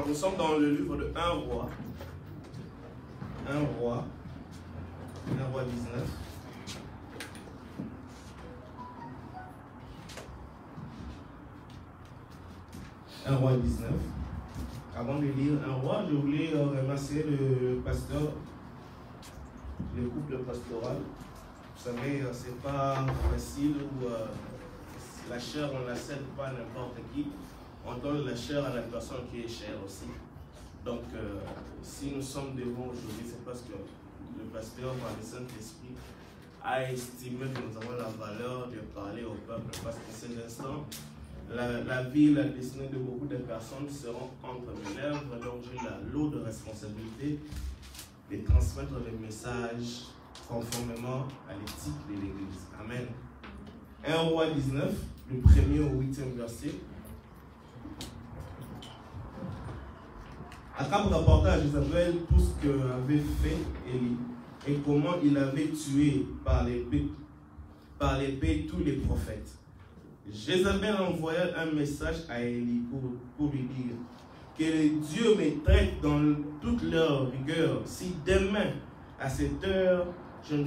Nous sommes dans le livre de 1 roi. 1 roi 19. Un roi 19. Avant de lire un roi, je voulais remercier le pasteur, le couple pastoral. Vous savez, c'est pas facile où la chair, on ne la cède pas à n'importe qui. On donne la chair à la personne qui est chère aussi. Donc, si nous sommes devant aujourd'hui, c'est parce que le pasteur, par le Saint-Esprit, a estimé que nous avons la valeur de parler au peuple. Parce que ces instants, la vie, la destinée de beaucoup de personnes seront entre mes lèvres. Donc, j'ai la lourde responsabilité de transmettre le message conformément à l'éthique de l'Église. Amen. 1 roi 19, du 1er au 8e verset. Akab rapporta à Jézabel tout ce qu'avait fait Élie et comment il avait tué par l'épée tous les prophètes. Jézabel envoya un message à Élie pour lui dire que les dieux me traitent dans toute leur rigueur si demain à cette heure je ne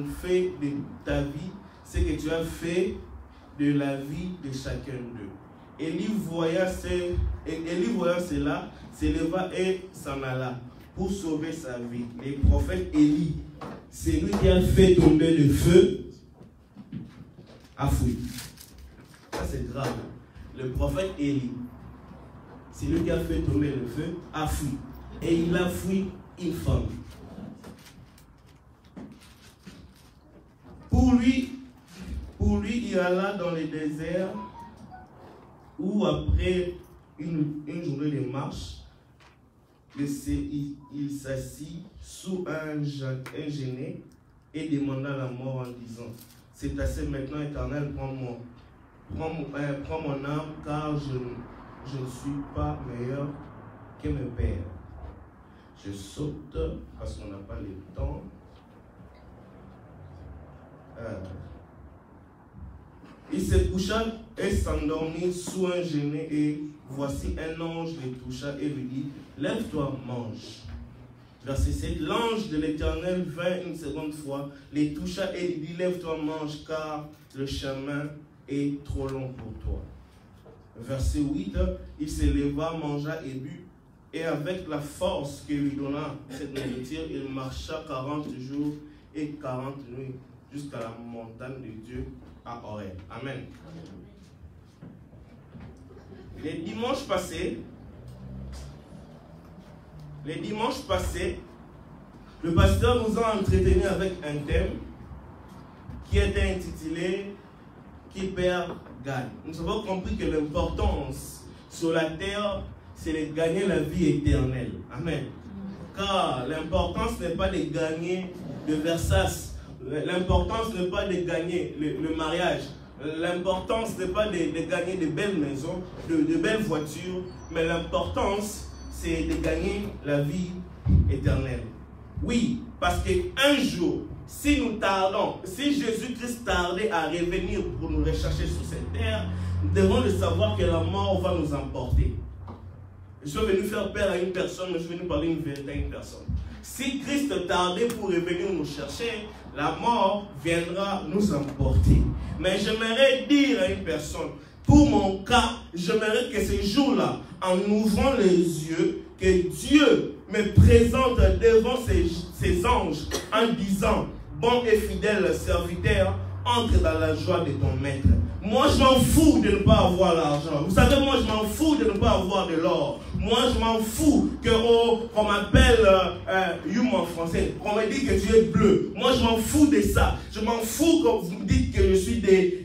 fais de ta vie ce que tu as fait de la vie de chacun d'eux. Élie voyant cela, s'éleva et s'en alla pour sauver sa vie. Les prophètes Élie, c'est lui qui a fait tomber le feu, a fui. Ça c'est grave. Le prophète Élie, c'est lui qui a fait tomber le feu, a fui. Et il a fui une femme. Pour lui, il alla dans le désert où après une journée de marche, il s'assit sous un genêt et demanda la mort en disant: c'est assez maintenant, Éternel, prends mon âme, car je ne suis pas meilleur que mes pères. Je saute parce qu'on n'a pas le temps. Il se coucha et s'endormit sous un genêt, et voici un ange le toucha et lui dit: lève-toi, mange. Verset 7. L'ange de l'Éternel vint une seconde fois, les toucha et lui dit: lève-toi, mange, car le chemin est trop long pour toi. Verset 8. Il se leva, mangea et but, et avec la force que lui donna cette nourriture, il marcha 40 jours et 40 nuits jusqu'à la montagne de Dieu à Horeb. Amen. Les dimanches passés, le pasteur nous a entretenu avec un thème qui était intitulé « Qui perd, gagne ». Nous avons compris que l'importance sur la terre, c'est de gagner la vie éternelle. Amen. Car l'importance n'est pas de gagner de Versace. L'importance n'est pas de gagner le mariage. L'importance n'est pas de gagner de belles maisons, de belles voitures. Mais l'importance, c'est de gagner la vie éternelle. Oui, parce qu'un jour, si nous tardons, si Jésus-Christ tardait à revenir pour nous rechercher sur cette terre, nous devons le savoir que la mort va nous emporter. Je suis venu faire peur à une personne, mais je suis venu parler une vérité à une personne. Si Christ tardait pour revenir nous chercher, la mort viendra nous emporter. Mais j'aimerais dire à une personne, pour mon cas, j'aimerais que ce jour-là, en ouvrant les yeux, que Dieu me présente devant ses anges en disant: bon et fidèle serviteur, entre dans la joie de ton maître. Moi, je m'en fous de ne pas avoir l'argent. Vous savez, moi, je m'en fous de ne pas avoir de l'or. Moi, je m'en fous qu'on m'appelle Youm en français, qu'on me dise que tu es bleu. Moi, je m'en fous de ça. Je m'en fous quand vous me dites que je suis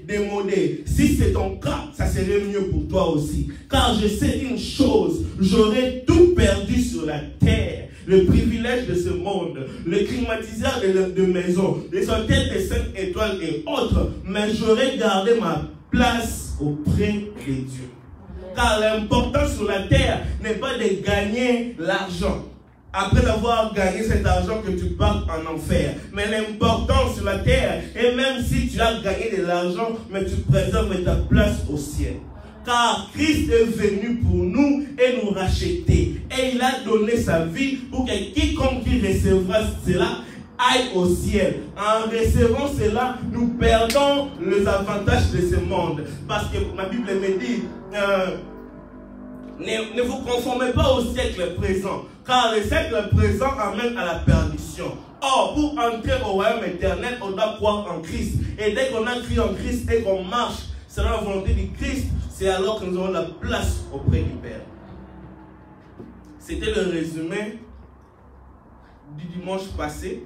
démodé. Si c'est ton cas, ça serait mieux pour toi aussi. Car je sais une chose, j'aurais tout perdu sur la terre. Le privilège de ce monde, le climatiseur de maison, les hôtels de 5 étoiles et autres, mais j'aurais gardé ma place auprès de Dieu. Car l'important sur la terre n'est pas de gagner l'argent. après avoir gagné cet argent que tu partes en enfer. Mais l'important sur la terre, et même si tu as gagné de l'argent, mais tu préserves ta place au ciel. Car Christ est venu pour nous et nous racheter. Et il a donné sa vie pour que quiconque qui recevra cela aille au ciel. En recevant cela, nous perdons les avantages de ce monde. Parce que ma Bible me dit, ne vous conformez pas au siècle présent, car le siècle présent amène à la perdition. Or, pour entrer au royaume éternel, on doit croire en Christ. Et dès qu'on a cru en Christ et qu'on marche selon la volonté du Christ, c'est alors que nous avons la place auprès du Père. C'était le résumé du dimanche passé.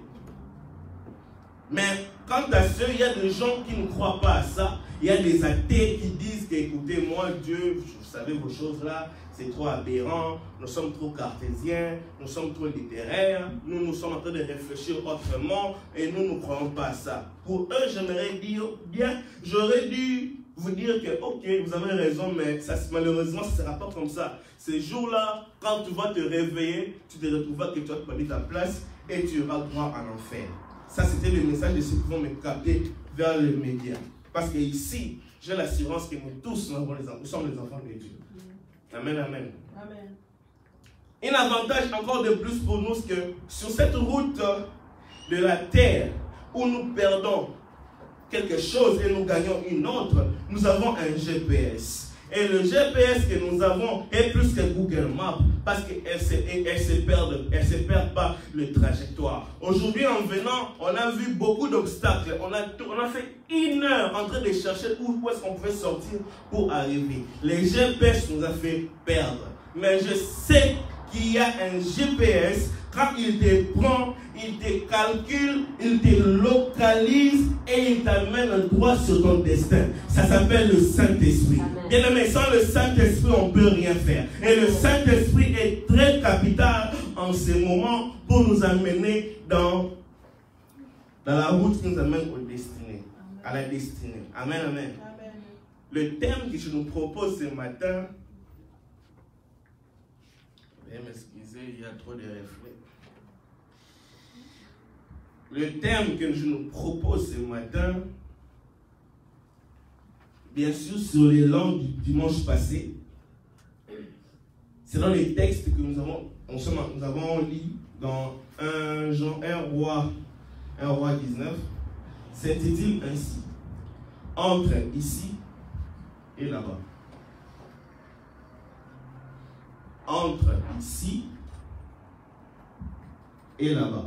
Mais quant à ceux, il y a des gens qui ne croient pas à ça. Il y a des athées qui disent que, écoutez, moi, Dieu, vous savez vos choses là, c'est trop aberrant, nous sommes trop cartésiens, nous sommes trop littéraires, nous sommes en train de réfléchir autrement et nous ne croyons pas à ça. Pour eux, j'aimerais dire, bien, j'aurais dû vous dire que, ok, vous avez raison, mais ça, malheureusement, ça ne sera pas comme ça. Ces jours-là, quand tu vas te réveiller, tu te retrouveras que tu as perdu ta place et tu auras droit en enfer. Ça, c'était le message de ceux qui vont me capter vers les médias. Parce que ici, j'ai l'assurance que nous tous, nous sommes les enfants de Dieu. Amen, amen. Amen. Un avantage encore de plus pour nous, c'est que sur cette route de la terre, où nous perdons quelque chose et nous gagnons une autre, nous avons un GPS. Et le GPS que nous avons est plus que Google Maps parce qu'elle se perd pas le trajectoire. Aujourd'hui, en venant, on a vu beaucoup d'obstacles. On a fait 1 heure en train de chercher où est-ce qu'on pouvait sortir pour arriver. Les GPS nous a fait perdre. Mais je sais qu'il y a un GPS. Quand il te prend, il te calcule, il te localise et il t'amène droit sur ton destin. Ça s'appelle le Saint-Esprit. Bien aimé, sans le Saint-Esprit, on ne peut rien faire. Et le Saint-Esprit est très capital en ce moment pour nous amener dans la route qui nous amène au destiné, à la destinée. Amen, amen. Amen. Le thème que je nous propose ce matin, veuillez m'excuser, il y a trop de reflets. Le thème que je nous propose ce matin, bien sûr sur l'élan du dimanche passé, c'est dans les textes que nous avons lu dans 1 roi 19, s'intitule ainsi, entre ici et là-bas. Entre ici et là-bas.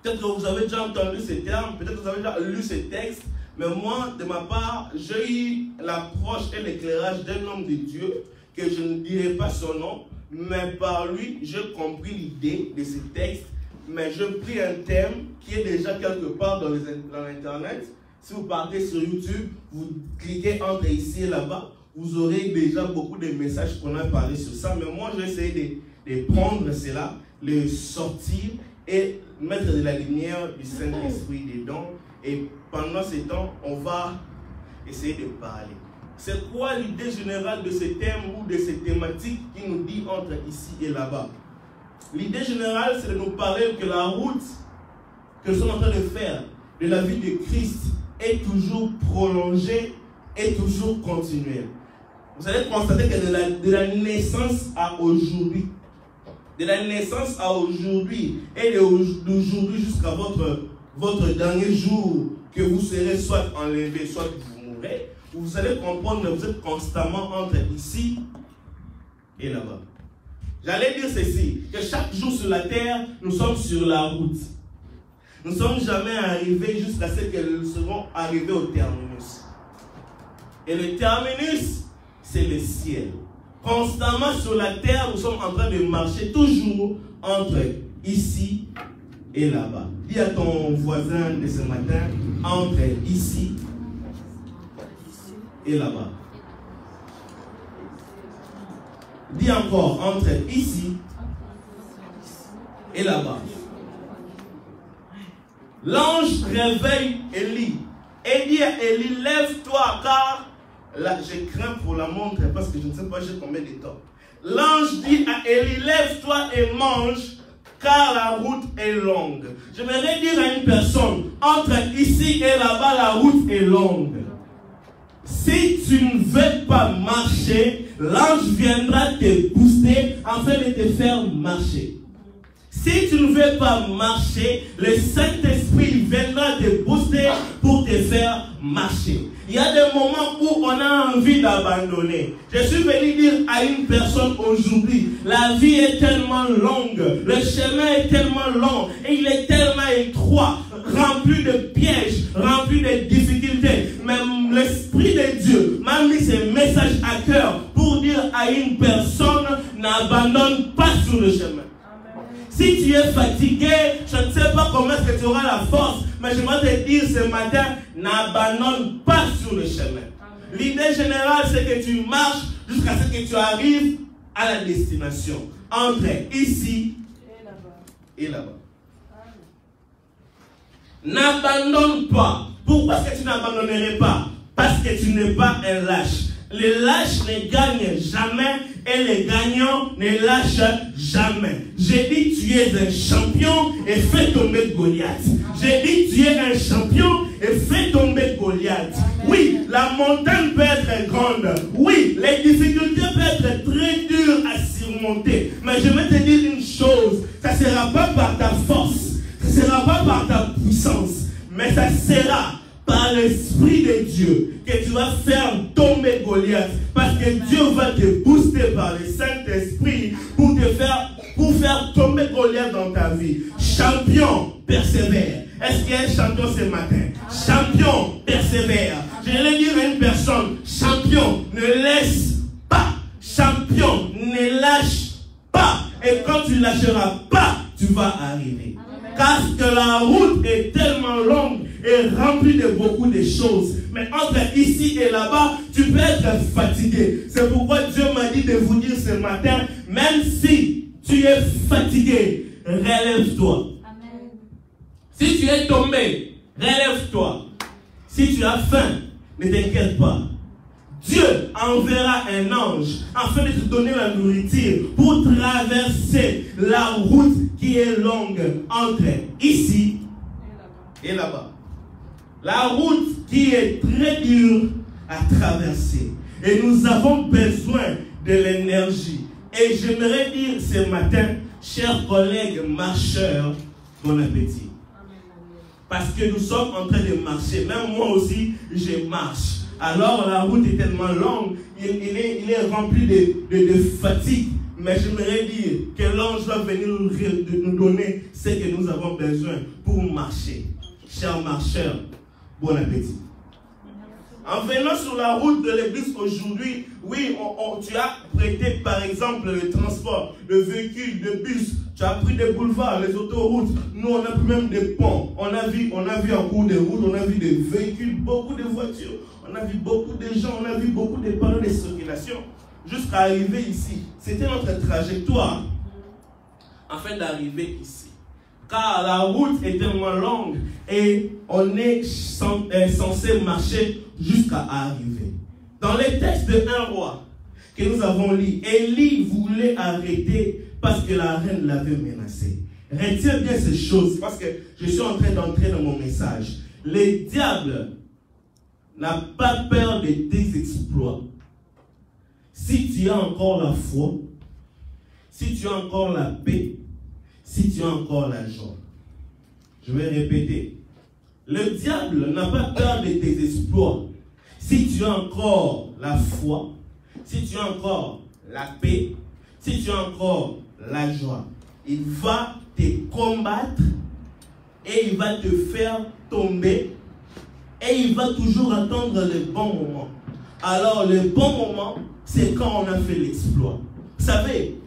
Peut-être que vous avez déjà entendu ces termes, peut-être que vous avez déjà lu ces textes, mais moi, de ma part, j'ai eu l'approche et l'éclairage d'un homme de Dieu, que je ne dirai pas son nom, mais par lui, j'ai compris l'idée de ces textes, mais je pris un thème qui est déjà quelque part dans l'Internet. Si vous partez sur YouTube, vous cliquez entre ici et là-bas, vous aurez déjà beaucoup de messages qu'on a parlé sur ça, mais moi, j'ai essayé de prendre cela, le sortir et mettre de la lumière du Saint-Esprit dedans. Et pendant ce temps, on va essayer de parler. C'est quoi l'idée générale de ce thème ou de ces thématiques qui nous dit entre ici et là-bas? L'idée générale, c'est de nous parler que la route que nous sommes en train de faire de la vie de Christ est toujours prolongée et toujours continuelle. Vous allez constater que de la naissance à aujourd'hui, de la naissance à aujourd'hui et d'aujourd'hui jusqu'à votre dernier jour que vous serez soit enlevé, soit vous mourrez, vous allez comprendre que vous êtes constamment entre ici et là-bas. J'allais dire ceci, que chaque jour sur la terre, nous sommes sur la route. Nous ne sommes jamais arrivés jusqu'à ce que nous serons arrivés au terminus. Et le terminus, c'est le ciel. Constamment sur la terre, nous sommes en train de marcher toujours entre ici et là-bas. Dis à ton voisin de ce matin, entre ici et là-bas. Dis encore, entre ici et là-bas. L'ange réveille Élie et dit à Élie, lève-toi car là, je crains pour la montre parce que je ne sais pas j'ai combien de temps. l'ange dit à Élie, lève-toi et mange, car la route est longue. J'aimerais dire à une personne, entre ici et là-bas, la route est longue. Si tu ne veux pas marcher, l'ange viendra te booster afin de te faire marcher. Si tu ne veux pas marcher, le Saint-Esprit viendra te booster pour te faire marcher. Il y a des moments où on a envie d'abandonner. Je suis venu dire à une personne aujourd'hui, la vie est tellement longue, le chemin est tellement long, et il est tellement étroit, rempli de pièges, rempli de difficultés. Mais l'Esprit de Dieu m'a mis ce message à cœur pour dire à une personne, n'abandonne pas sur le chemin. Si tu es fatigué, je ne sais pas comment est-ce que tu auras la force, mais je vais te dire ce matin, n'abandonne pas sur le chemin. L'idée générale, c'est que tu marches jusqu'à ce que tu arrives à la destination. Entre ici et là-bas. N'abandonne pas. Pourquoi est-ce que tu n'abandonnerais pas? Parce que tu n'es pas un lâche. Les lâches ne gagnent jamais et les gagnants ne lâchent jamais. J'ai dit tu es un champion et fais tomber Goliath. J'ai dit tu es un champion et fais tomber Goliath. Oui, la montagne peut être grande. Oui, les difficultés peuvent être très dures à surmonter. Mais je vais te dire une chose, ça ne sera pas par ta force, ça ne sera pas par ta puissance, mais ça sera par l'Esprit de Dieu que tu vas faire tomber Goliath, parce que Dieu va te booster par le Saint-Esprit pour faire tomber Goliath dans ta vie. Champion, persévère. Est-ce qu'il y a un champion ce matin? Champion, persévère. Je vais dire à une personne, champion, ne laisse pas. Champion, ne lâche pas. Et quand tu ne lâcheras pas, tu vas arriver. Parce que la route est tellement longue et remplie de beaucoup de choses. Mais entre ici et là-bas, tu peux être fatigué. C'est pourquoi Dieu m'a dit de vous dire ce matin, même si tu es fatigué, relève-toi. Si tu es tombé, relève-toi. Si tu as faim, ne t'inquiète pas. Dieu enverra un ange afin de te donner la nourriture pour traverser la route qui est longue entre ici et là-bas. La route qui est très dure à traverser. Et nous avons besoin de l'énergie. Et j'aimerais dire ce matin, chers collègues marcheurs, bon appétit. Parce que nous sommes en train de marcher. Même moi aussi, je marche. Alors la route est tellement longue, il est rempli de fatigue. Mais j'aimerais dire que l'ange va venir nous donner ce que nous avons besoin pour marcher. Chers marcheurs, bon appétit. En venant sur la route de l'église aujourd'hui, oui, tu as prêté par exemple le transport, le véhicule, le bus, tu as pris des boulevards, les autoroutes, nous on a pris même des ponts, on a vu en cours de route, on a vu des véhicules, beaucoup de voitures, on a vu beaucoup de gens, on a vu beaucoup de panneaux de circulation, jusqu'à arriver ici. C'était notre trajectoire, afin d'arriver ici. Car la route est tellement longue et on est censé marcher jusqu'à arriver. Dans les textes de 1 roi que nous avons lu, Élie voulait arrêter parce que la reine l'avait menacé. Retiens bien ces choses parce que je suis en train d'entrer dans mon message. Le diable n'a pas peur de tes exploits. Si tu as encore la foi, si tu as encore la paix, si tu as encore la joie. Je vais répéter. Le diable n'a pas peur de tes exploits. Si tu as encore la foi, si tu as encore la paix, si tu as encore la joie, il va te combattre et il va te faire tomber et il va toujours attendre le bon moment. Alors le bon moment, c'est quand on a fait l'exploit. Vous savez,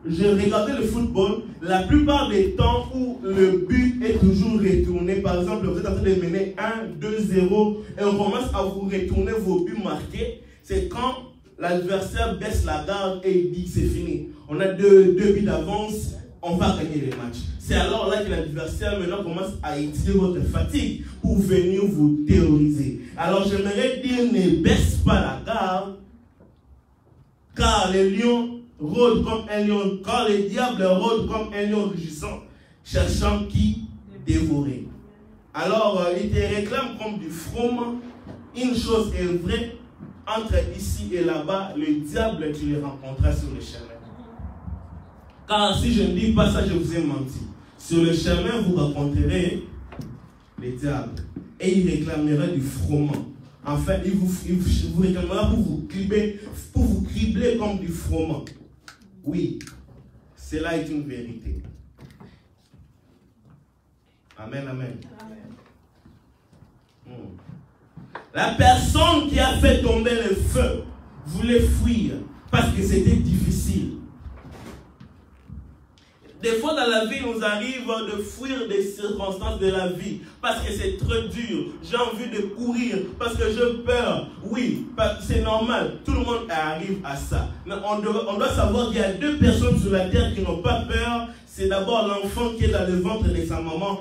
je regardais le football, la plupart des temps où le but est toujours retourné, par exemple, vous êtes en train de mener 1-2-0 et on commence à vous retourner vos buts marqués, c'est quand l'adversaire baisse la garde et il dit que c'est fini. On a deux buts d'avance, on va gagner les matchs. C'est alors là que l'adversaire maintenant commence à utiliser votre fatigue pour venir vous terroriser. Alors j'aimerais dire, ne baisse pas la garde, car les lions rôde comme un lion, quand le diable rôde comme un lion rugissant, cherchant qui dévorer. Alors, il te réclame comme du froment. Une chose est vraie, entre ici et là-bas, le diable, tu le rencontreras sur le chemin. Car si je ne dis pas ça, je vous ai menti. Sur le chemin, vous rencontrerez le diable. Et il réclamera du froment. Enfin, il vous réclamera pour vous cribler comme du froment. Oui, cela est une vérité. Amen, amen. La personne qui a fait tomber le feu voulait fuir parce que c'était difficile. Des fois dans la vie, il nous arrive de fuir des circonstances de la vie parce que c'est trop dur. J'ai envie de courir parce que j'ai peur. Oui, c'est normal. Tout le monde arrive à ça. Mais on doit savoir qu'il y a deux personnes sur la terre qui n'ont pas peur. C'est d'abord l'enfant qui est dans le ventre de sa maman.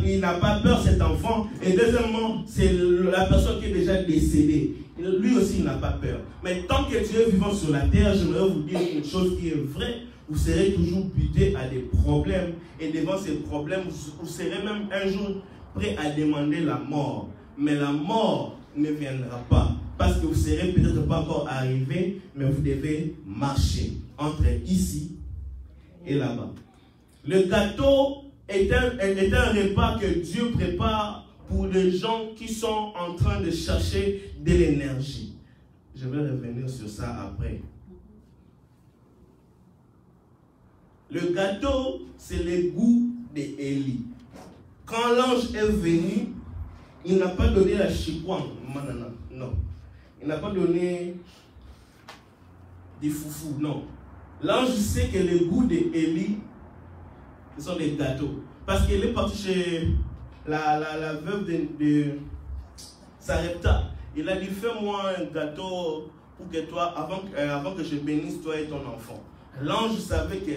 Il n'a pas peur, cet enfant. Et deuxièmement, c'est la personne qui est déjà décédée. Lui aussi, il n'a pas peur. Mais tant que tu es vivant sur la terre, j'aimerais vous dire une chose qui est vraie. Vous serez toujours buté à des problèmes. Et devant ces problèmes, vous serez même un jour prêt à demander la mort. Mais la mort ne viendra pas. Parce que vous ne serez peut-être pas encore arrivé, mais vous devez marcher entre ici et là-bas. Le gâteau est un repas que Dieu prépare pour les gens qui sont en train de chercher de l'énergie. Je vais revenir sur ça après. Le gâteau, c'est le goût d'Élie. Quand l'ange est venu, il n'a pas donné la chikwang. Non. Il n'a pas donné des foufous. Non. L'ange sait que le goût d'Élie, ce sont des gâteaux. Parce qu'il est parti chez la veuve de Sarepta. Il a dit, fais-moi un gâteau pour que toi, avant que je bénisse toi et ton enfant. L'ange savait que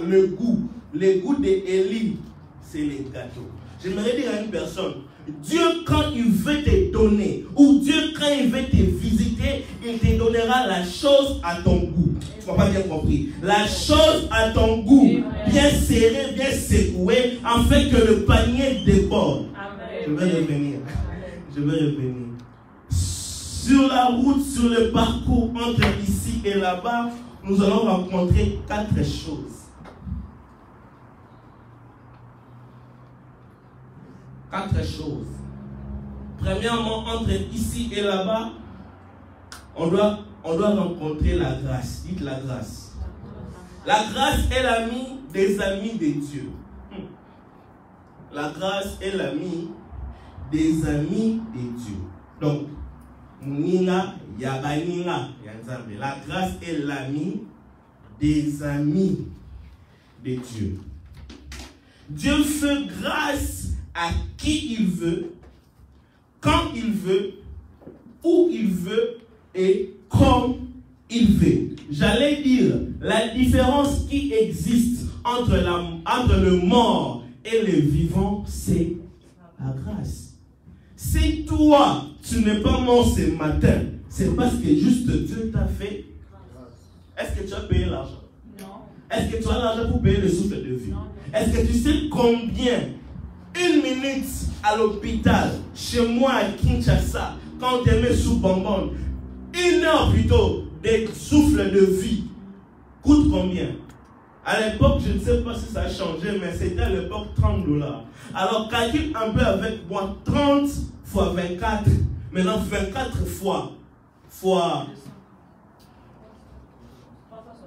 le goût d'Élie, c'est les gâteaux. J'aimerais dire à une personne, Dieu quand il veut te donner, ou Dieu quand il veut te visiter, il te donnera la chose à ton goût. Tu n'as pas bien compris. La chose à ton goût, bien serrée, bien secouée, afin que le panier déborde. Je vais revenir. Je vais revenir. Sur la route, sur le parcours entre ici et là-bas, nous allons rencontrer 4 choses. 4 choses. Premièrement, entre ici et là-bas, on doit rencontrer la grâce. Dites la grâce. La grâce est l'ami des amis de Dieu. La grâce est l'ami des amis de Dieu. Donc, Nina, Yabanina, Yanzambe. La grâce est l'ami des amis de Dieu. Dieu fait grâce à qui il veut, quand il veut, où il veut et comme il veut. J'allais dire, la différence qui existe entre le mort et le vivant, c'est la grâce. Si toi, tu n'es pas mort ce matin, c'est parce que juste Dieu t'a fait. Est-ce que tu as payé l'argent? Non. Est-ce que tu as l'argent pour payer le souffle de vie? Est-ce que tu sais combien une minute à l'hôpital, chez moi à Kinshasa, quand on te met sous bonbonne, 1 heure plutôt de souffle de vie coûte combien? À l'époque, je ne sais pas si ça a changé, mais c'était à l'époque $30. Alors calcule un peu avec moi, 30 fois 24, maintenant 24 fois.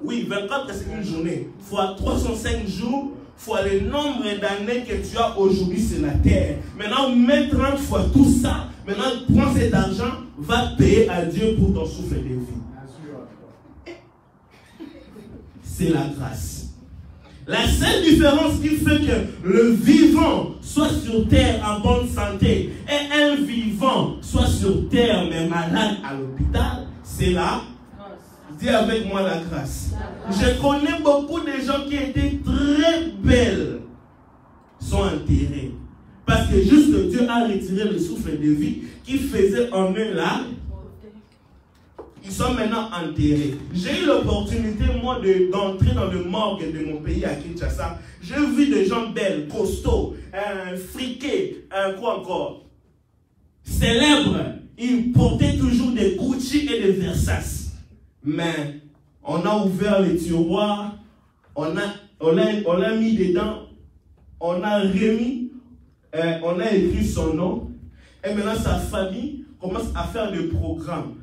Oui, 24 c'est une journée. Fois 305 jours, fois le nombre d'années que tu as aujourd'hui sur la terre. Maintenant, mets 30 fois tout ça. Maintenant, prends cet argent, va payer à Dieu pour ton souffle de vie. C'est la grâce. La seule différence qui fait que le vivant soit sur terre en bonne santé et un vivant soit sur terre mais malade à l'hôpital, c'est là. Dis avec moi la grâce. Je connais beaucoup de gens qui étaient très belles, sont enterrés. Parce que juste Dieu a retiré le souffle de vie qui faisait en eux là. ils sont maintenant enterrés. J'ai eu l'opportunité, moi, d'entrer dans le morgue de mon pays à Kinshasa. J'ai vu des gens belles, costauds, friqués, quoi encore, célèbres. Ils portaient toujours des Gucci et des Versace. Mais on a ouvert les tiroirs, on l'a mis dedans, on a remis, on a écrit son nom. Et maintenant, sa famille commence à faire des programmes.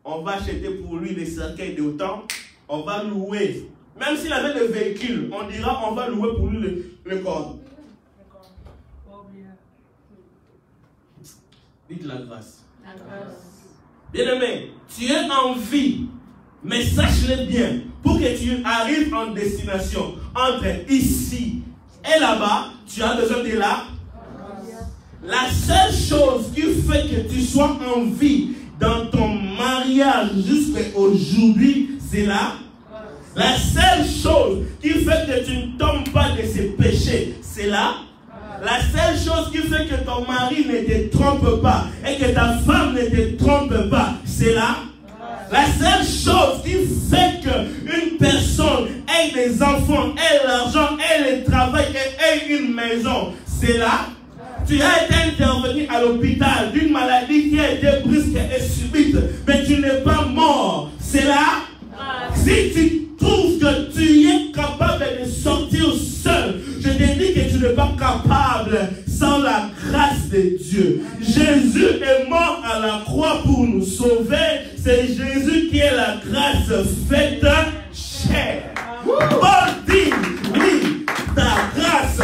On va acheter pour lui des cercueils d'autant, on va louer. Même s'il avait des véhicules, on dira on va louer pour lui le corps. Dites la grâce. Bien-aimé, tu es en vie, mais sache-le bien, pour que tu arrives en destination, entre ici et là-bas, tu as besoin de là. La seule chose qui fait que tu sois en vie dans ton mariage jusqu'à aujourd'hui, c'est là. La seule chose qui fait que tu ne tombes pas de ces péchés, c'est là. La seule chose qui fait que ton mari ne te trompe pas et que ta femme ne te trompe pas, c'est là. La seule chose qui fait qu'une personne ait des enfants, ait l'argent, ait le travail et ait une maison, c'est là. Tu as été intervenu à l'hôpital d'une maladie qui a été brusque et subite, mais tu n'es pas mort. C'est là. Si tu trouves que tu es capable de sortir seul, je te dis que tu n'es pas capable sans la grâce de Dieu. Jésus est mort à la croix pour nous sauver. C'est Jésus qui est la grâce faite chair. Paul dit, oui, ta grâce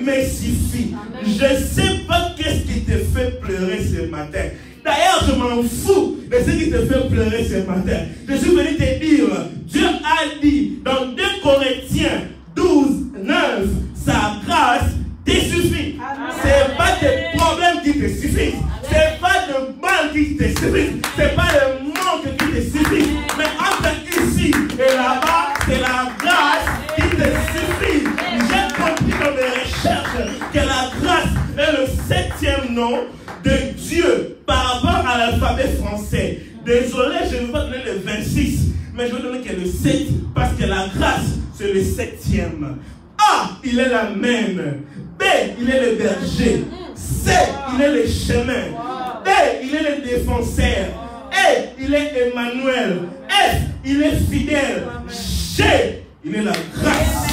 me suffit. Je ne sais pas qu'est-ce qui te fait pleurer ce matin. D'ailleurs, je m'en fous de ce qui te fait pleurer ce matin. Je suis venu te dire, Dieu a dit dans 2 Corinthiens 12, 9, sa grâce te suffit. Ce n'est pas tes problèmes qui te suffisent. Ce n'est pas le mal qui te suffit. Ce n'est pas le manque qui te suffit. Mais entre ici et là-bas, c'est la grâce qui te suffit. J'ai compris dans mes recherches que la grâce est le 7e nom de Dieu par rapport à l'alphabet français. Désolé, je ne vais pas donner le 26, mais je vais donner que le 7 parce que la grâce, c'est le 7e. A, il est la même. B, il est le berger. C, il est le chemin. D, il est le défenseur. E, il est Emmanuel. F, il est fidèle. G, il est la grâce.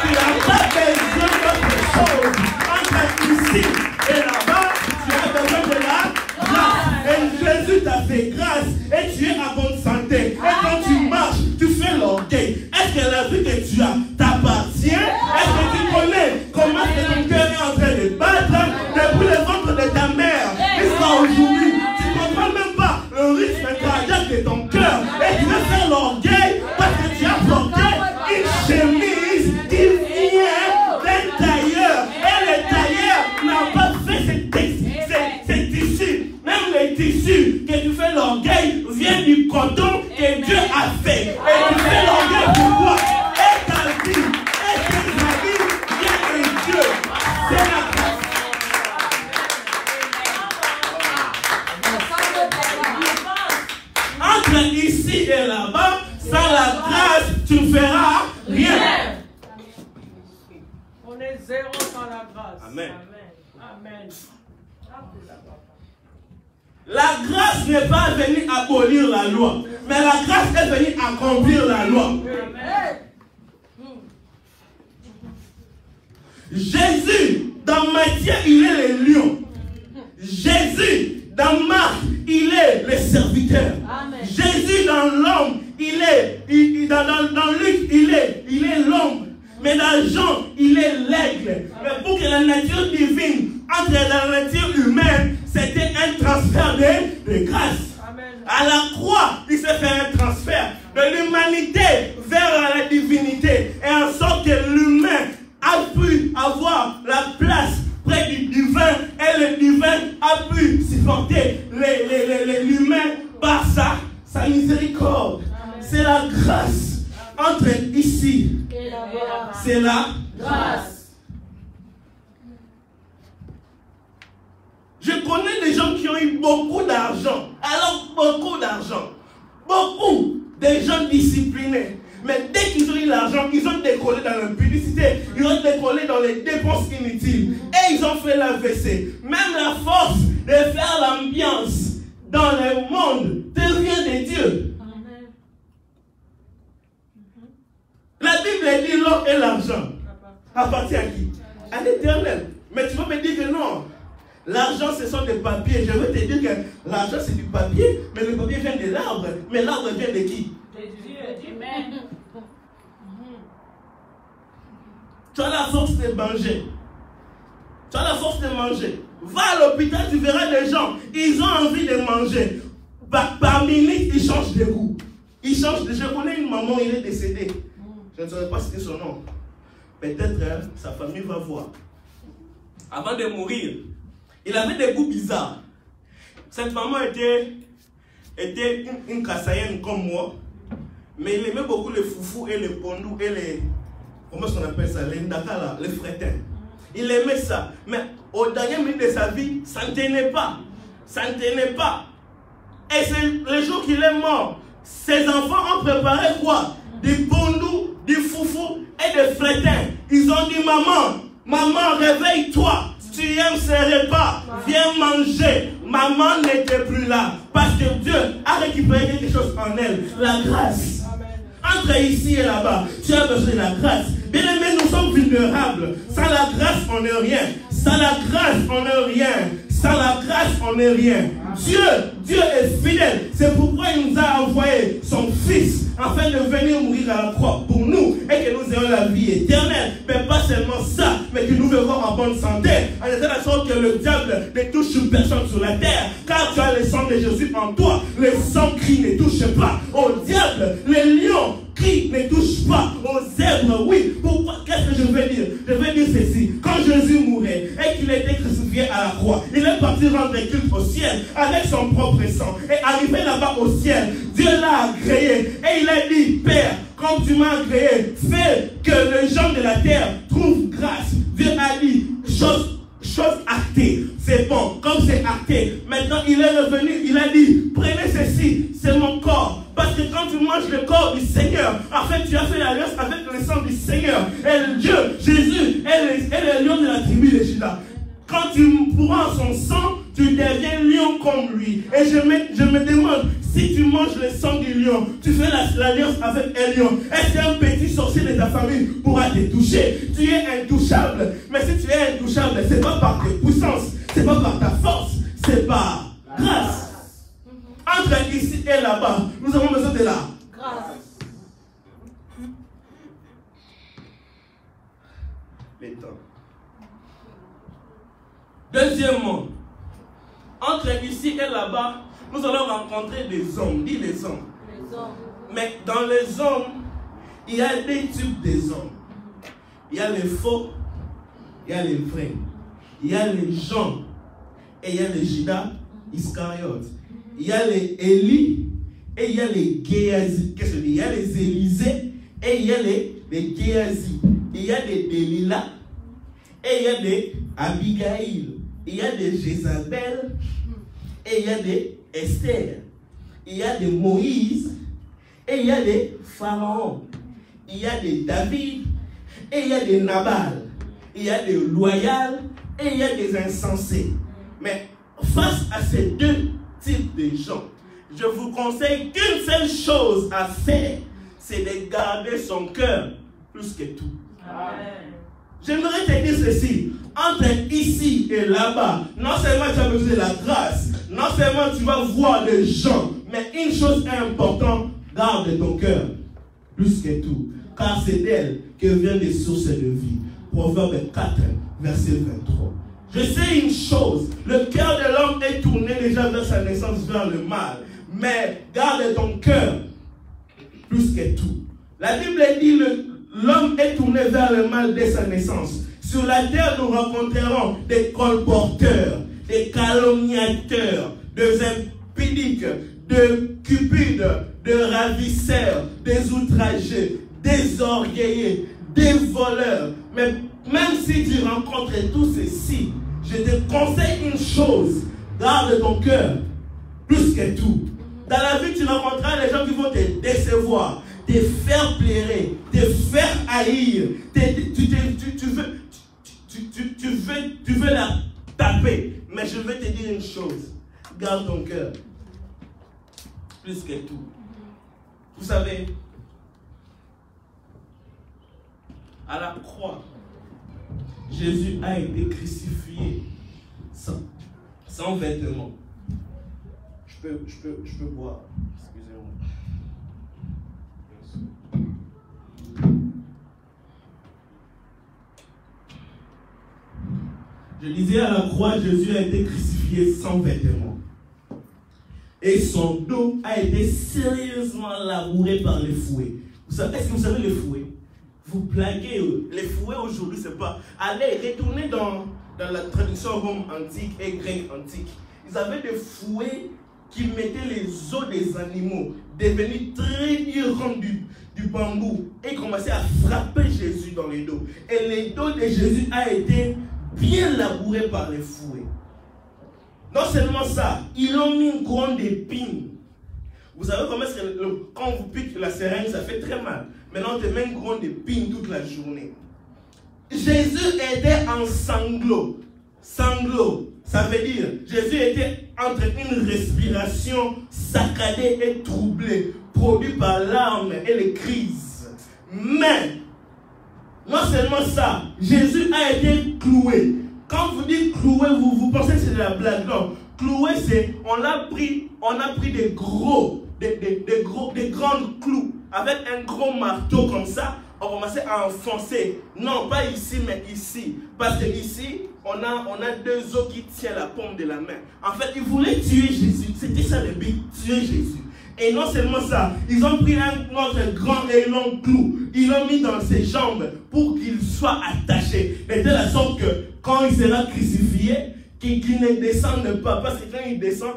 Tu n'as pas besoin d'autre chose. Entre ici et là-bas, tu as besoin de la grâce. Et Jésus t'a fait grâce et tu es en bonne santé. Et quand tu marches, tu fais l'orgueil. Est-ce que la vie que tu as t'appartient? Est-ce que tu connais comment ton cœur est en train de battre depuis le ventre de ta mère jusqu'à aujourd'hui? Tu ne comprends même pas le rythme cardiaque de ton cœur. Et tu veux faire l'orgueil parce que tu as porté une chemise qui vient d'un tailleur. Et le tailleur n'a pas fait ces tissus. Même les tissus que tu fais l'orgueil viennent du coton que Dieu a fait. Et tu fais l'orgueil pourquoi? Et ta vie, et tes habits viennent de Dieu. C'est la grâce. Entre ici et là-bas, sans la grâce, tu ne feras rien. On est zéro sans la grâce. Amen. Amen. La grâce n'est pas venue abolir la loi, mais la grâce est venue accomplir la loi. Jésus, dans Matthieu, il est le lion. Jésus, dans Marc, il est le serviteur. Amen. Jésus, dans l'homme, il est, dans Luc, il est l'homme. Mais dans Jean, il est l'aigle. Mais pour que la nature divine entre dans la nature humaine, c'était un transfert de grâce. Amen. À la croix, il s'est fait un transfert de l'humanité vers la divinité. Et en sorte que l'humain a pu avoir la place près du divin. Et le divin a pu supporter l'humain par sa miséricorde. C'est la grâce. Entre ici, c'est la grâce. Je connais des gens qui ont eu beaucoup d'argent. Alors, beaucoup d'argent. des gens disciplinés. Mais dès qu'ils ont eu l'argent, ils ont décollé dans la publicité, ils ont décollé dans les dépenses inutiles. Et ils ont fait l'AVC. Même la force de faire l'ambiance dans le monde devient de Dieu. La Bible dit l'or et l'argent appartient à qui? À l'Éternel. Mais tu vas me dire que non. L'argent, ce sont des papiers. Je veux te dire que l'argent, c'est du papier, mais le papier vient de l'arbre. Mais l'arbre vient de qui? De Dieu. Amen. Tu as la force de manger. Tu as la force de manger. Va à l'hôpital, tu verras des gens, ils ont envie de manger. Par minute, ils changent de goût. Ils changent de... Je connais une maman, il est décédé. Je ne saurais pas citer son nom. Peut-être sa famille va voir. Avant de mourir, il avait des goûts bizarres. Cette maman était une Kassaïenne comme moi, mais il aimait beaucoup les foufous et les pondous et les... Comment est-ce qu'on appelle ça? Les ndakala, les frétins. Il aimait ça. Mais au dernier minute de sa vie, ça ne tenait pas. Ça ne tenait pas. Et c'est le jour qu'il est mort. Ses enfants ont préparé quoi? Des pondous, des foufous et des frétins. Ils ont dit, maman, réveille-toi. Tu aimes ces repas, viens manger. Maman n'était plus là. Parce que Dieu a récupéré quelque chose en elle. La grâce. Entre ici et là-bas, tu as besoin de la grâce. Bien aimé, nous sommes vulnérables. Sans la grâce, on n'est rien. Sans la grâce, on n'est rien. Sans la grâce, on n'est rien. Dieu est fidèle. C'est pourquoi il nous a envoyé son Fils afin de venir mourir à la croix pour nous et que nous ayons la vie éternelle. Mais pas seulement ça, mais que nous vivons en bonne santé. En telle sorte que le diable ne touche personne sur la terre. Car tu as le sang de Jésus en toi. Le sang crie ne touche pas. Au diable, les lions qui ne touche pas. Aux zèbres, oui. Pourquoi? Qu'est-ce que je veux dire? Je veux dire ceci. Quand Jésus mourait et qu'il était crucifié à la croix, il est parti rendre culte au ciel avec son propre sang. Et arrivé là-bas au ciel, Dieu l'a agréé. Et il a dit, Père, comme tu m'as agréé, fais que les gens de la terre trouvent grâce. Dieu a dit, chose actée. C'est bon, comme c'est acté. Maintenant, il est revenu, il a dit, prenez ceci, c'est mon corps. Parce que quand tu manges le corps du Seigneur, en fait, tu as fait l'alliance avec le sang du Seigneur. Et Dieu, Jésus, est le lion de la tribu de Juda. Quand tu prends son sang, tu deviens lion comme lui. Et je me demande, si tu manges le sang du lion, tu fais l'alliance avec un lion, est-ce qu'un petit sorcier de ta famille pourra te toucher? Tu es intouchable. Mais si tu es intouchable, ce n'est pas par tes puissances, ce n'est pas par ta force, c'est par grâce. Entre ici et là-bas, nous avons besoin de la grâce. Les temps. Deuxièmement, entre ici et là-bas, nous allons rencontrer des hommes. Dis les hommes. Les hommes. Mais dans les hommes, il y a des types des hommes. Il y a les faux, il y a les vrais. Il y a les gens et il y a les Judas Iscariotes. Il y a les Élie et il y a les Géasi. Qu'est-ce que je dis? Il y a les Élysées et il y a les Géasi. Il y a des Delilah et il y a des Abigail. Il y a des Jézabel et il y a des Esther. Il y a des Moïse et il y a des Pharaons. Il y a des David et il y a des Nabal. Il y a des loyaux et il y a des insensés. Mais face à ces deux types de gens, je vous conseille qu'une seule chose à faire, c'est de garder son cœur plus que tout. Amen. J'aimerais te dire ceci, entre ici et là-bas, non seulement tu as besoin de la grâce, non seulement tu vas voir les gens, mais une chose est importante, garde ton cœur plus que tout, car c'est d'elle que viennent les sources de vie. Proverbe 4, verset 23. Je sais une chose, le cœur de l'homme est tourné déjà vers sa naissance, vers le mal. Mais garde ton cœur plus que tout. La Bible dit l'homme est tourné vers le mal dès sa naissance. Sur la terre, nous rencontrerons des colporteurs, des calomniateurs, des impudiques, de cupides, de ravisseurs, des outragés, des orgueillés, des voleurs. Mais même si tu rencontres tous ceci, je te conseille une chose, garde ton cœur plus que tout. Dans la vie, tu rencontreras les gens qui vont te décevoir, te faire pleurer, te faire haïr. Tu veux la taper. Mais je vais te dire une chose. Garde ton cœur. Plus que tout. Vous savez, à la croix, Jésus a été crucifié sans vêtements. Je peux boire. Excusez-moi. Je disais, à la croix, Jésus a été crucifié sans vêtements. Et son dos a été sérieusement labouré par les fouets. Est-ce que vous savez les fouets? Vous plaquez les fouets aujourd'hui, c'est pas. Allez, retournez dans la traduction Rome antique et grec antique. Ils avaient des fouets qui mettaient les os des animaux, devenus très durs du bambou, et commençaient à frapper Jésus dans les dos. Et les dos de Jésus a été bien labouré par les fouets. Non seulement ça, ils ont mis une couronne d'épines. Vous savez comment est-ce que quand vous piquez la seringue, ça fait très mal. Maintenant, on te met une couronne d'épines toute la journée. Jésus était en sanglots. Sanglots, ça veut dire Jésus était entre une respiration saccadée et troublée, produite par larmes et les crises. Mais, non seulement ça, Jésus a été cloué. Quand vous dites cloué, vous pensez que c'est de la blague. Non, cloué, c'est, on a pris des grands clous, avec un gros marteau comme ça, on commençait à enfoncer. Non, pas ici, mais ici. Parce que ici, on a deux os qui tiennent la paume de la main. En fait, ils voulaient tuer Jésus. C'était ça le but, tuer Jésus. Et non seulement ça, ils ont pris un autre grand et long clou. Ils l'ont mis dans ses jambes pour qu'il soit attaché. De telle sorte que quand il sera crucifié, qu'il ne descende pas. Parce que quand il descend,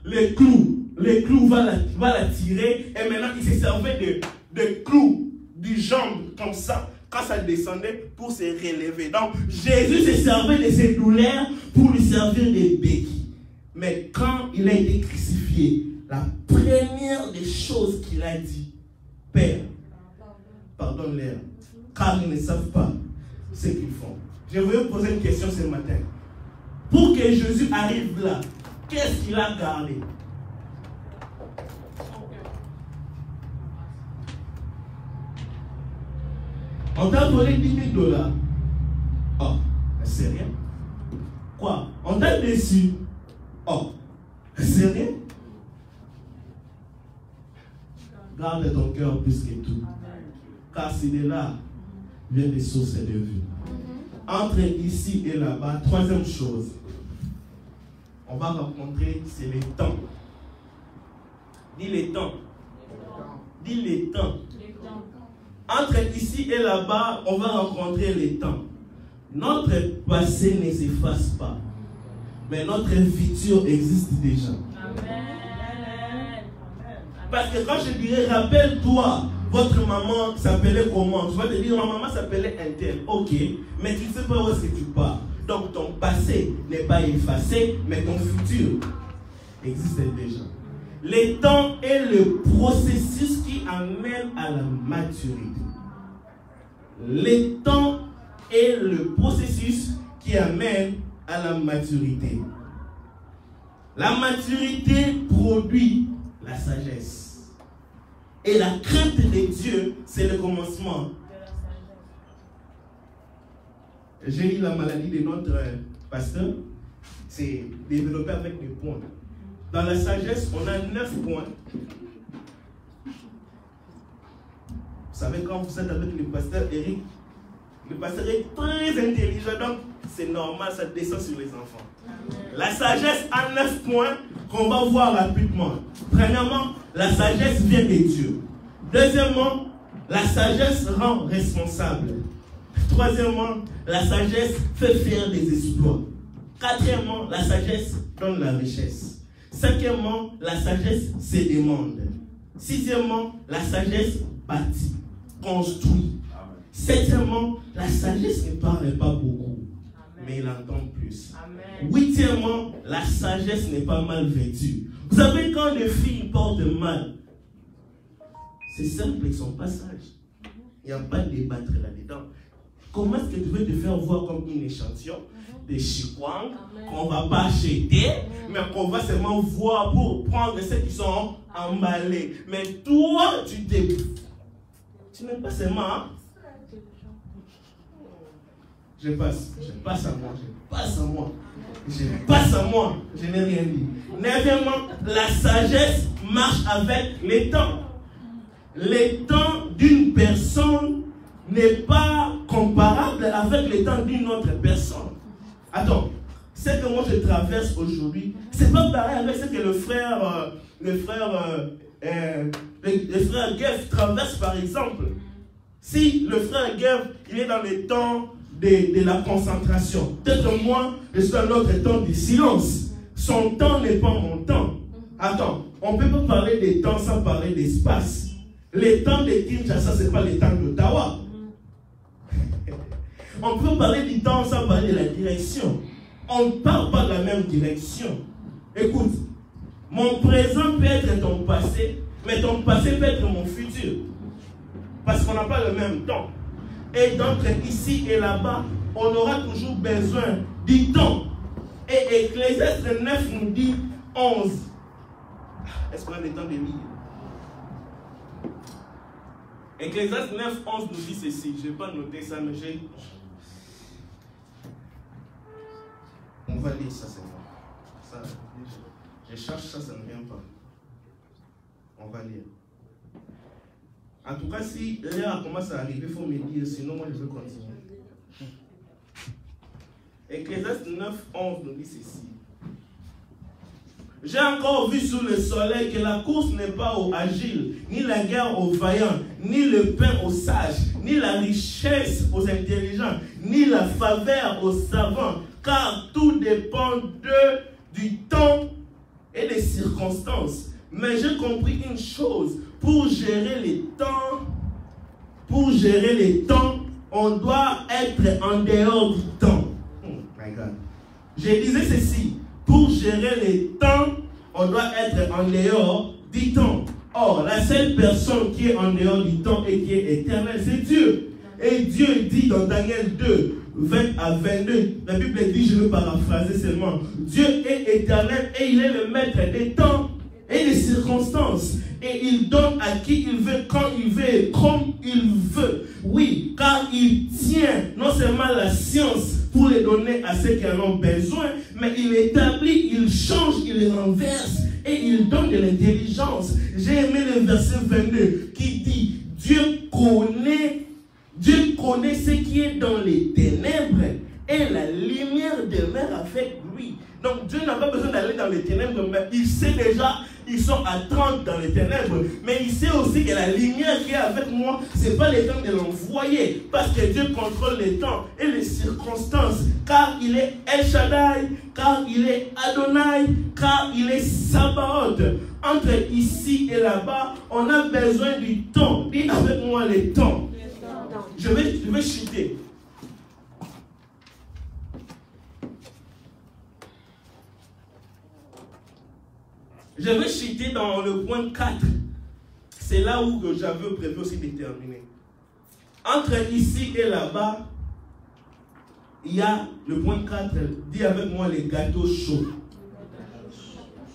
les clous va la tirer. Et maintenant, il se servait de clous du jambe comme ça. Quand ça descendait pour se relever. Donc, Jésus se servait de ses douleurs pour lui servir des béquilles. Mais quand il a été crucifié, la première des choses qu'il a dit, Père, pardonne-leur, car ils ne savent pas ce qu'ils font. Je voulais vous poser une question ce matin. Pour que Jésus arrive là, qu'est-ce qu'il a gardé? On t'a donné 10 000 $. Oh, c'est rien. Quoi? On t'a déçu. Oh, c'est rien. Garde ton cœur plus que tout. Car c'est de là viennent les sources de vie. Entre ici et là-bas, troisième chose, on va rencontrer, c'est les temps. Dis les temps. Dis les temps. Entre ici et là-bas, on va rencontrer les temps. Notre passé ne s'efface pas, mais notre futur existe déjà. Amen. Parce que quand je dirais, rappelle-toi, votre maman s'appelait comment? Je vais te dire, ma maman s'appelait un tel. Ok, mais tu ne sais pas où est-ce que tu pars. Donc ton passé n'est pas effacé, mais ton futur existe déjà. Le temps est le processus qui amène à la maturité. Le temps est le processus qui amène à la maturité. La maturité produit la sagesse. Et la crainte de Dieu, c'est le commencement. J'ai eu la maladie de notre pasteur. C'est développé avec des points. Dans la sagesse, on a 9 points. Vous savez, quand vous êtes avec le pasteur Eric, le pasteur est très intelligent, donc c'est normal, ça descend sur les enfants. La sagesse a 9 points qu'on va voir rapidement. Premièrement, la sagesse vient de Dieu. Deuxièmement, la sagesse rend responsable. Troisièmement, la sagesse fait faire des exploits. Quatrièmement, la sagesse donne la richesse. Cinquièmement, la sagesse se demande. Sixièmement, la sagesse bâtit, construit. Septièmement, la sagesse ne parle pas beaucoup. mais il entend plus. Amen. Huitièmement, la sagesse n'est pas mal vêtue. Vous savez, quand les filles portent mal, c'est simple, ils sont pas sages. Il n'y a pas de débattre là-dedans. Comment est-ce que tu veux te faire voir comme une échantillon des chikwang qu'on ne va pas acheter, mais qu'on va seulement voir pour prendre ceux qui sont emballés. Mais toi, tu n'es pas seulement... Hein? Je passe à moi, je n'ai rien dit. Neuvièmement, la sagesse marche avec les temps. Les temps d'une personne n'est pas comparable avec les temps d'une autre personne. Attends, ce que moi je traverse aujourd'hui, c'est pas pareil avec ce que le frère Geff traverse par exemple. Si le frère Geff, il est dans les temps de la concentration, peut-être moi, je suis dans l'autre temps du silence. Son temps n'est pas mon temps. Attends, on ne peut pas parler des temps sans parler d'espace. Les temps de Kinshasa, ce n'est pas les temps d'Ottawa. On peut parler du temps sans parler de la direction. On ne parle pas de la même direction. Écoute, mon présent peut être ton passé, mais ton passé peut être mon futur. Parce qu'on n'a pas le même temps. Et donc, ici et là-bas, on aura toujours besoin du temps. Et Ecclésiaste 9 nous dit 11. Est-ce qu'on a le temps de lire? Ecclésiaste 9, 11 nous dit ceci. Je n'ai pas noté ça, mais j'ai... On va lire ça, c'est bon. Ça, je cherche ça, ça ne vient pas. On va lire. En tout cas, si l'heure commence à arriver, il faut me dire, sinon moi je veux continuer. Ecclésiaste 9, 11 nous dit ceci. J'ai encore vu sous le soleil que la course n'est pas aux agiles, ni la guerre aux vaillants, ni le pain aux sages, ni la richesse aux intelligents, ni la faveur aux savants, car tout dépend du temps et des circonstances. Mais j'ai compris une chose, pour gérer les temps, on doit être en dehors du temps. Oh my God. Je disais ceci, pour gérer les temps, on doit être en dehors du temps. Or, la seule personne qui est en dehors du temps et qui est éternelle, c'est Dieu. Et Dieu dit dans Daniel 2, 20 à 22, la Bible dit, je vais paraphraser seulement, Dieu est éternel et il est le maître des temps et des circonstances. Et il donne à qui il veut, quand il veut et comme il veut. Oui, car il tient non seulement la science pour les donner à ceux qui en ont besoin, mais il établit, il change, il renverse et il donne de l'intelligence. J'ai aimé le verset 22 qui dit, Dieu connaît ce qui est dans les ténèbres et la lumière demeure avec lui. Donc Dieu n'a pas besoin d'aller dans les ténèbres, mais il sait déjà, ils sont à 30 dans les ténèbres. Mais il sait aussi que la lumière qui est avec moi, ce n'est pas le temps de l'envoyer. Parce que Dieu contrôle les temps et les circonstances. Car il est El Shaddai, car il est Adonai, car il est Sabaoth. Entre ici et là-bas, on a besoin du temps. Dis avec moi les temps. Je vais chuter. Je vais chuter dans le point 4. C'est là où j'avais prévu aussi de terminer. Entre ici et là-bas, il y a le point 4. Dis avec moi les gâteaux chauds.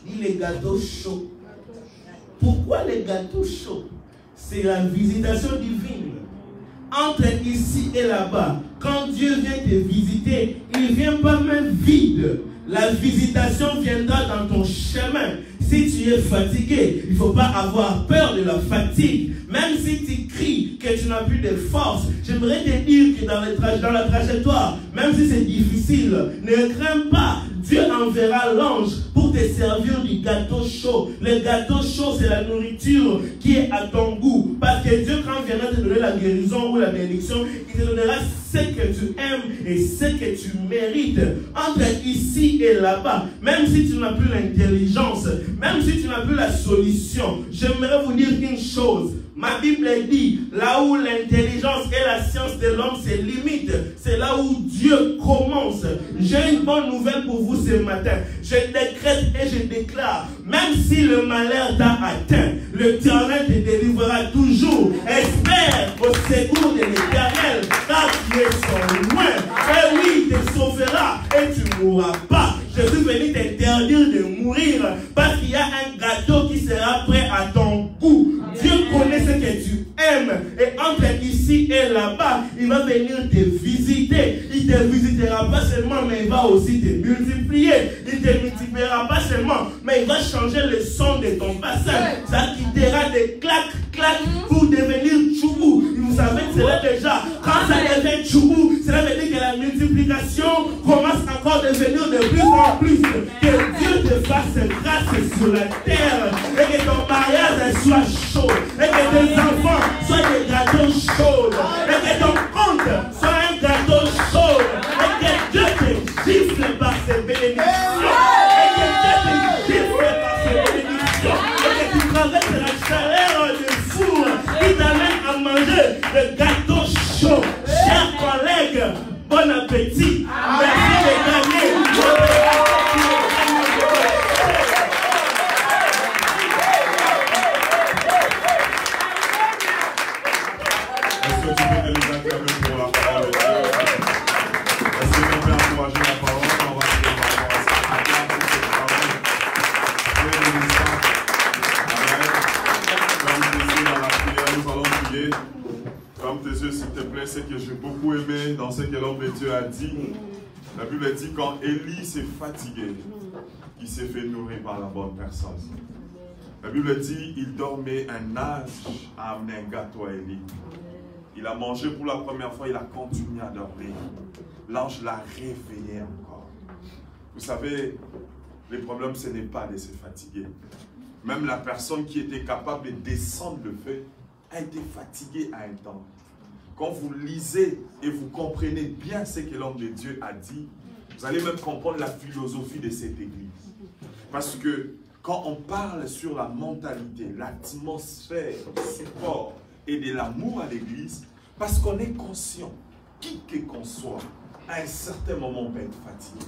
Dis les gâteaux chauds. Pourquoi les gâteaux chauds? C'est la visitation divine. Entre ici et là-bas, quand Dieu vient te visiter, il ne vient pas même vide. La visitation viendra dans ton chemin. Si tu es fatigué, il ne faut pas avoir peur de la fatigue. Même si tu cries que tu n'as plus de force, j'aimerais te dire que dans la trajectoire, même si c'est difficile, ne crains pas. Dieu enverra l'ange pour te servir du gâteau chaud. Le gâteau chaud, c'est la nourriture qui est à ton goût. Parce que Dieu, quand il viendra te donner la guérison ou la bénédiction, il te donnera ce que tu aimes et ce que tu mérites. Entre ici et là-bas, même si tu n'as plus l'intelligence, même si tu n'as plus la solution, j'aimerais vous dire une chose. Ma Bible dit, là où l'intelligence et la science de l'homme se limitent, c'est là où Dieu commence. J'ai une bonne nouvelle pour vous ce matin. Je décrète et je déclare, même si le malheur t'a atteint, l'Éternel te délivrera toujours. Espère au secours de l'Éternel, car tu es son loin. Et oui, il te sauvera et tu ne mourras pas. Je suis venu t'interdire de mourir parce qu'il y a un gâteau qui sera prêt à ton goût. Dieu connaît ce que tu aimes. Et entre ici et là-bas, il va venir te visiter. Il ne te visitera pas seulement, mais il va aussi te multiplier. Il ne te multipliera pas seulement, mais il va changer le son de ton bassin. Ça quittera des claques, claques pour devenir tchoubou. Vous savez que c'est là déjà. Quand ça devient tchoubou, cela veut dire que la multiplication commence encore à devenir de plus en plus. Que Dieu te fasse grâce sur la terre. Et que ton mariage soit chaud. Et que tes enfants soient des gâteaux chauds. Et que ton compte soit un gâteau chaud. Et que Dieu te gifle par ses bénédictions. Et que Dieu te gifle par ses bénédictions. Et que tu traverses la chaleur du four qui t'amène à manger le gâteau chaud. Chers collègues, bon appétit. Merci de gagner. Est-ce que tu peux nous acclamer pour la parole de Dieu? Est-ce que tu peux encourager la parole? On va prier par rapport à ça. Acclame pour cette parole. Amen. Ferme tes yeux dans la prière, nous allons prier. Ferme tes yeux s'il te plaît. Ce que j'ai beaucoup aimé dans ce que l'homme de Dieu a dit. La Bible dit quand Élie s'est fatigué, il s'est fait nourrir par la bonne personne. La Bible dit il dormait, un âge a amené un gâteau à Élie. Il a mangé pour la première fois, il a continué à dormir. L'ange l'a réveillé encore. Vous savez, le problème, ce n'est pas de se fatiguer. Même la personne qui était capable de descendre le feu a été fatiguée à un temps. Quand vous lisez et vous comprenez bien ce que l'homme de Dieu a dit, vous allez même comprendre la philosophie de cette église. Parce que quand on parle sur la mentalité, l'atmosphère, le support et de l'amour à l'église, parce qu'on est conscient, qui que qu'on soit, à un certain moment on peut être fatigué.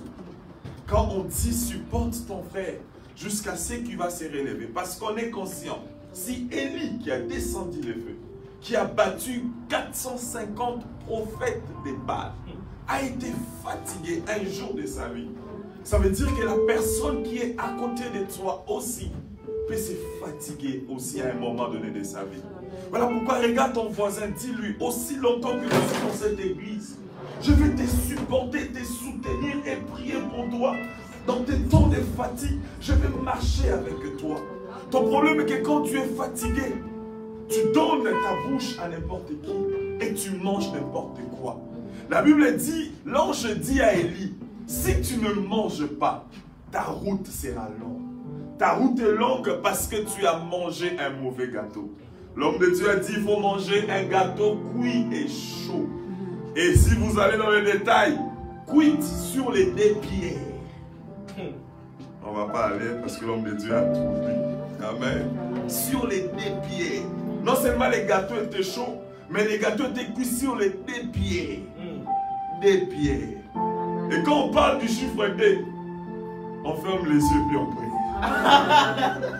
Quand on dit supporte ton frère jusqu'à ce qu'il va se relever, parce qu'on est conscient, si Élie qui a descendu le feu, qui a battu 450 prophètes des Baal, a été fatigué un jour de sa vie, ça veut dire que la personne qui est à côté de toi aussi peut se fatiguer aussi à un moment donné de sa vie. Voilà pourquoi regarde ton voisin, dis-lui, aussi longtemps que je suis dans cette église, je vais te supporter, te soutenir et prier pour toi. Dans tes temps de fatigue, je vais marcher avec toi. Ton problème est que quand tu es fatigué, tu donnes ta bouche à n'importe qui et tu manges n'importe quoi. La Bible dit, l'ange dit à Élie, si tu ne manges pas, ta route sera longue. Ta route est longue parce que tu as mangé un mauvais gâteau. L'homme de Dieu a dit, il faut manger un gâteau cuit et chaud. Et si vous allez dans les détails, cuit sur les 2 pieds. On ne va pas aller parce que l'homme de Dieu a tout dit. Amen. Sur les 2 pieds. Non seulement les gâteaux étaient chauds, mais les gâteaux étaient cuits sur les 2 pieds. 2 pieds. Et quand on parle du chiffre 2, on ferme les yeux puis on prie.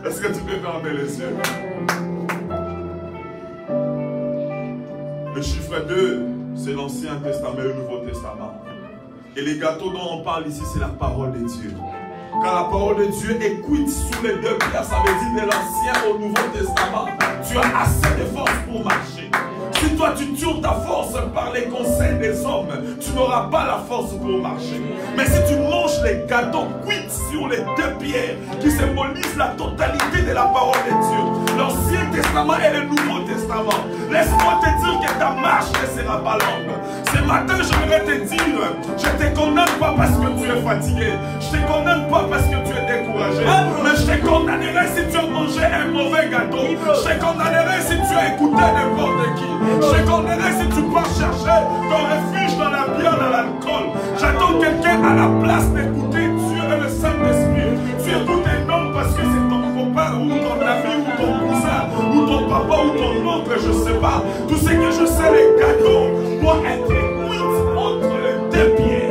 Est-ce que tu peux fermer les yeux? Le chiffre 2, c'est l'Ancien Testament et le Nouveau Testament. Et les gâteaux dont on parle ici, c'est la parole de Dieu. Quand la parole de Dieu est cuite sous les 2 pierres, ça veut dire de l'Ancien au Nouveau Testament, tu as assez de force pour marcher. Si toi tu tires ta force par les conseils des hommes, tu n'auras pas la force pour marcher. Mais si tu manges les gâteaux cuits sur les 2 pierres qui symbolisent la totalité de la parole de Dieu, l'Ancien Testament et le Nouveau Testament, laisse-moi te dire que ta marche ne sera pas longue. Ce matin, je voudrais te dire, je ne te condamne pas parce que tu es fatigué, je ne te condamne pas parce que tu es découragé, mais je te condamnerai si tu as mangé un mauvais gâteau, je te condamnerai si tu as écouté n'importe qui. Je te condamnerai si tu pars chercher ton refuge dans la bière, dans l'alcool. J'attends quelqu'un à la place d'écouter Dieu et le Saint-Esprit. Tu écoutes un homme parce que c'est ton copain ou ton ami ou ton cousin ou ton papa papa ou ton oncle, je ne sais pas. Tout ce que je sais, les gâteaux doivent être cuits entre les deux pieds.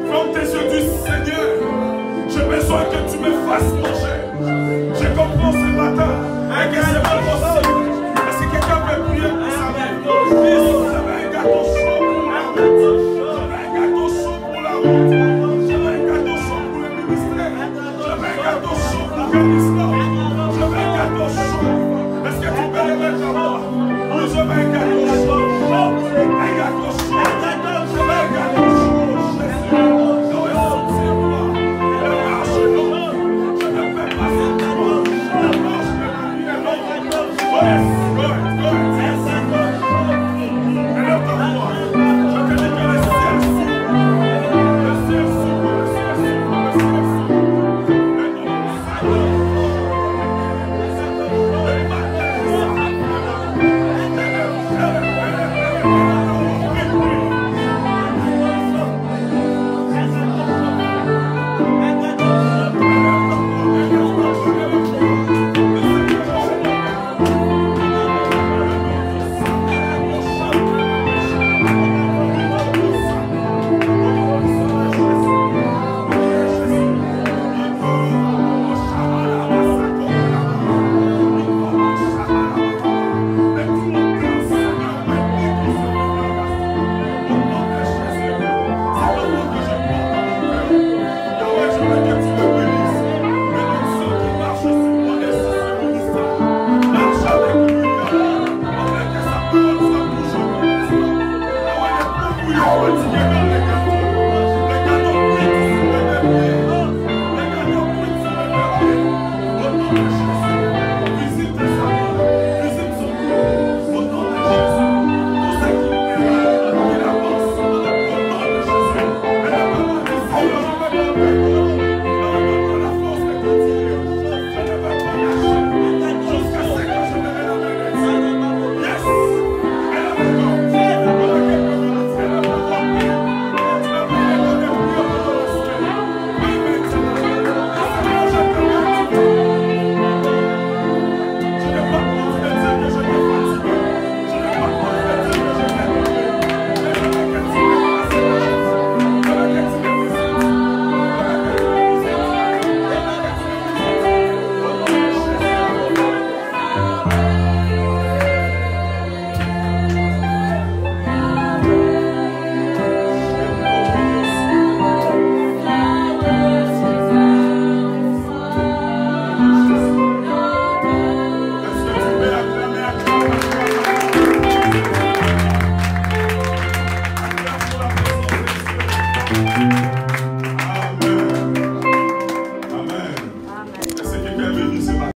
Ferme tes yeux du Seigneur. J'ai besoin que tu me fasses manger. Je comprends ce matin que c'est pas possible. Est-ce que quelqu'un peut prier pour sa vie? J'avais un gâteau chaud pour la route. J'avais un gâteau chaud pour la route. J'avais un gâteau chaud pour le ministère. J'avais un gâteau chaud pour l'Afghanistan. J'avais un gâteau chaud. Est-ce que tu peux le mettre à moi? Oui, j'avais un gâteau.